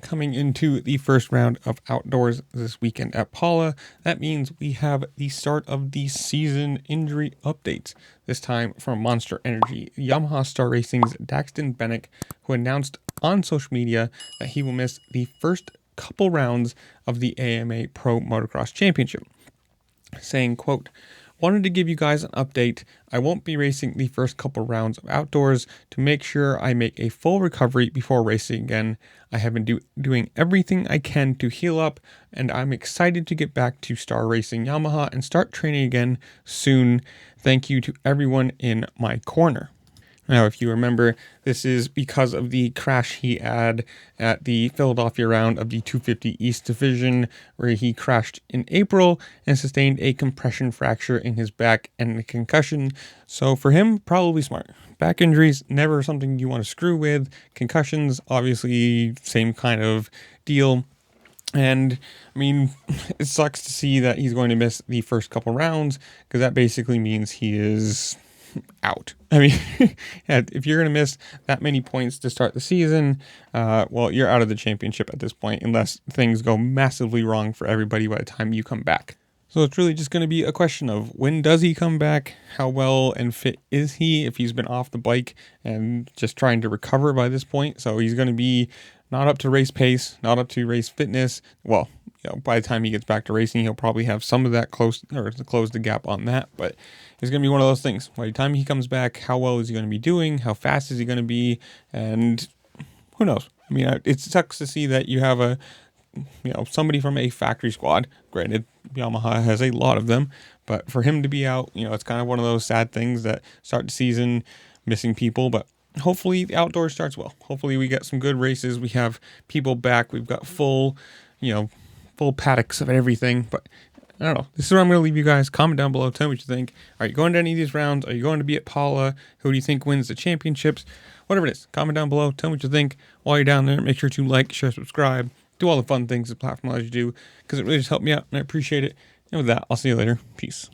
coming into the first round of outdoors this weekend at Paula. That means we have the start of the season injury updates, this time from Monster Energy. Yamaha Star Racing's Daxton Bennick, who announced on social media that he will miss the first couple rounds of the AMA Pro Motocross Championship, saying, quote, "Wanted to give you guys an update. I won't be racing the first couple rounds of outdoors to make sure I make a full recovery before racing again. I have been doing everything I can to heal up, and I'm excited to get back to Star Racing Yamaha and start training again soon. Thank you to everyone in my corner." Now, if you remember, this is because of the crash he had at the Philadelphia round of the 250 East Division, where he crashed in April and sustained a compression fracture in his back and a concussion. So for him, probably smart. Back injuries, never something you want to screw with. Concussions, obviously, same kind of deal. And I mean, it sucks to see that he's going to miss the first couple rounds, because that basically means he is out. I mean, if you're going to miss that many points to start the season, well, you're out of the championship at this point, unless things go massively wrong for everybody by the time you come back. So it's really just going to be a question of when does he come back? How well and fit is he if he's been off the bike and just trying to recover by this point? So he's going to be not up to race pace, not up to race fitness. Well, by the time he gets back to racing, he'll probably have some of that close the gap on that. But it's going to be one of those things. By the time he comes back, how well is he going to be doing? How fast is he going to be? And who knows? I mean, it sucks to see that you have somebody from a factory squad. Granted, Yamaha has a lot of them, but for him to be out, it's kind of one of those sad things that start the season missing people. But hopefully the outdoors starts well. Hopefully we get some good races. We have people back. We've got full paddocks of everything. But I don't know. This is where I'm going to leave you guys. Comment down below. Tell me what you think. Are you going to any of these rounds? Are you going to be at Paula? Who do you think wins the championships? Whatever it is, comment down below. Tell me what you think. While you're down there, make sure to like, share, subscribe. Do all the fun things the platform allows you to do, because it really just helped me out, and I appreciate it. And with that, I'll see you later. Peace.